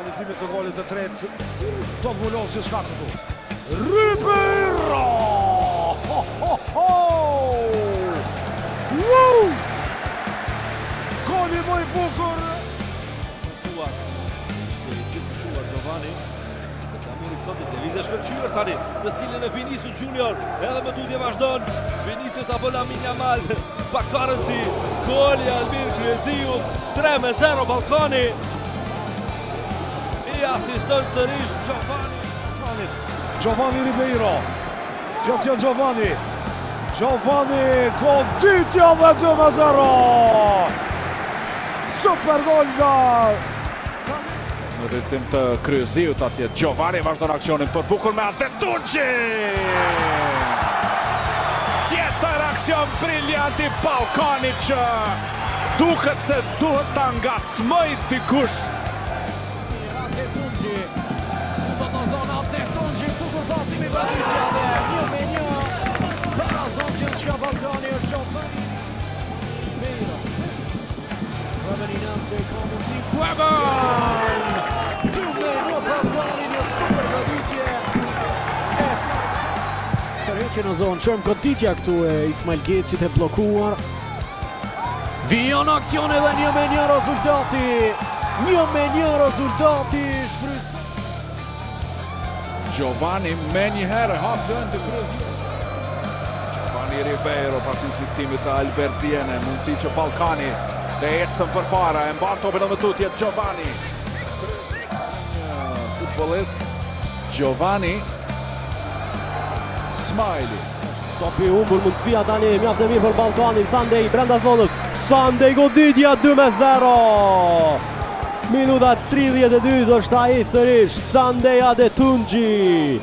Realizimit të golit të tretë do të vullohet që shka këtu. Ribeiro! Ho, ho, ho! Wow! Goli më i bukur! Giovanni Flamuri këndë televizja shkëlqyer tani në stilin e Vinicius Junior, edhe me tutje vazhdon Vinicius apo Lamine Yamal, Bakarësi, goli Almir Kryeziu, 3-0 Ballkani, i asiston sërish Giovanni Ribeiro, Giovanni, goditja dhe 2-0, super gol nga në rritim të Kryeziut atje. Giovanni vazhdon aksionin për bukur me Adetunci. Tjetër aksion briljant i Ballkanit që duket se duhet ta ngacmoj dikush. Adetunci, të në zonë Adetunci, bukur pasi me Galicia dhe 1-1. Barazon që shka Ballkani o Giovanni Ribeiro. Verinazio e Comunzi, Puegon! 2-1 Ballkani në super goditje. Tërheqje në zonë, qërëm goditja këtu e Ismail Gecit e blokuar. Vion aksion edhe 1-1 rezultati. 1-1 rezultati shfrytës. Giovanni me njëherë hap lënë të Kryeziut. Giovanni Ribeiro pas insistimit të Albertiene, mundësi që Ballkani të ecën për para, e mban topin në tutje Giovanni. Futbolist Giovanni Smiley. Topi humbur, mundësia tani mjaft e mirë për Ballkanin. Sandej brenda zonës. Sandej goditja 2-0. Minuta 32 është ai sërish. Sandej Adetunci.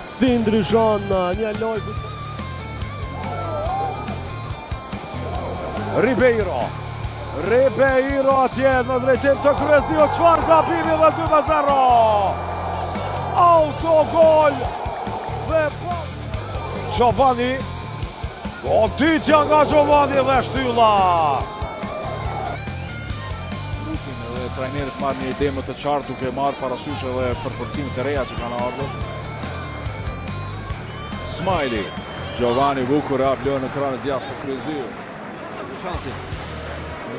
Si ndryshon një lojë. Ribeiro atje në drejtim të Kryeziut, çfarë gabimi dhe 2-0. Autogol dhe Giovanni. Goditja nga Giovanni dhe shtylla. Edhe trajnerit marrë një ide më të qartë duke marrë parasysh edhe përforcimet e reja që kanë ardhur. Smiley. Giovanni bukur hap lënë në kranë djathtë të Kryeziut.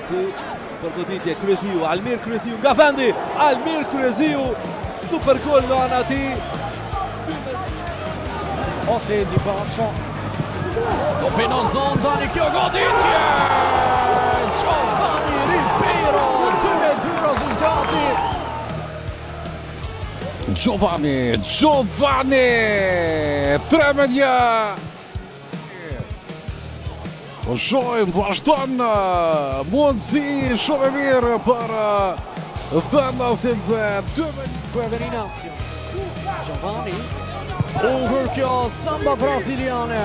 Për goditje Kryeziu, Almir Kryeziu nga vendi, Almir Kryeziu, super gol në anë ati. Ose Edi Basha. Topi në zonë tani kjo goditje. Giovanni Ribeiro, 2-2 rezultati. Giovanni 3-1. Po shojmë, vazhdon mundësi shumë e mirë për vendasin dhe 2-1. Verinazio. Giovanni. Ugur kjo samba braziliane.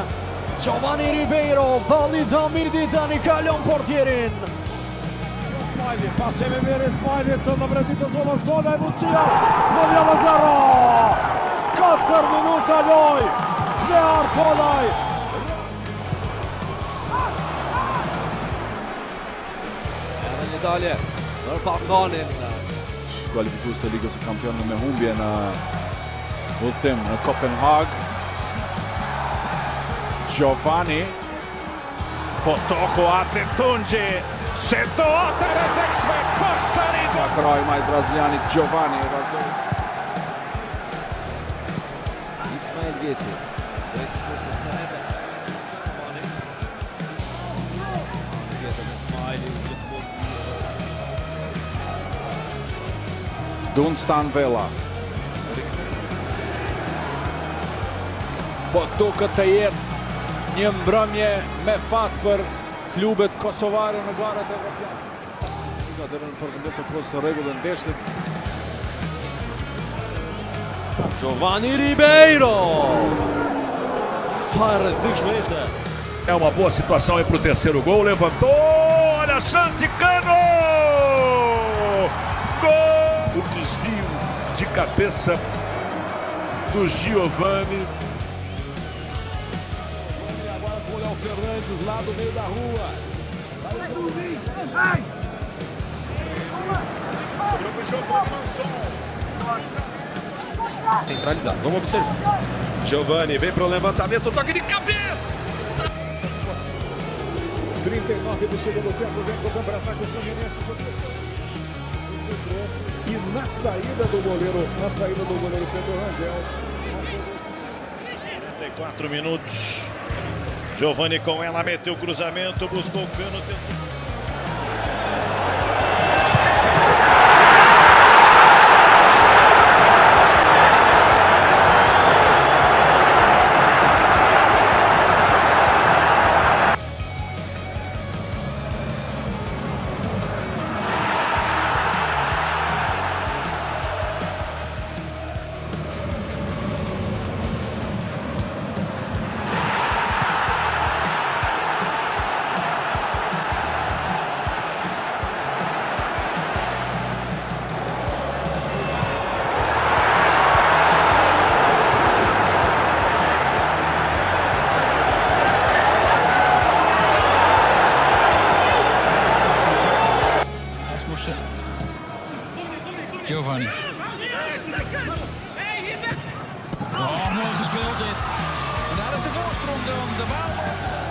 Giovanni Ribeiro, Valli Damidi tani kalon portierin. Smiley, pas e me mirë Smiley të në mretit të zonës dole e mundësia. 2-0. 4 minuta loj. Lear Kolaj. Dalje në Ballkanin. Kualifikus të Ligës së Kampionëve me humbje në udhëtim në Kopenhag. Giovanni po toko Adetunci, se do të rrezikshme përsërit. Ka kraj majt brazilianit Giovanni. Ismail Geci. Dunstan Vela. Po duket të jetë një mbrëmje me fat për klubet kosovare në garat evropiane. Ka deri në përfundim të kohës së rregullën ndeshjes. Giovanni Ribeiro. Sa rrezikshme ishte. É uma boa situação aí para o terceiro gol. Levantou, olha a chance, Cano! Gol! O desvio de cabeça do Giovanni. Agora com o Léo Fernandes lá do meio da rua. Vai, Luzinho! Vai! Giovanni. Centralizado, vamos observar. Giovani vem para o levantamento, toque de cabeça! 39 do segundo tempo, vem com o contra-ataque o Fluminense. E na saída do goleiro Pedro Rangel. 44 minutos. Giovani com ela, meteu o cruzamento, buscou o pênalti. Giovani. Oh, mooi gespeeld dit. En daar is de voorsprong dan. De bal.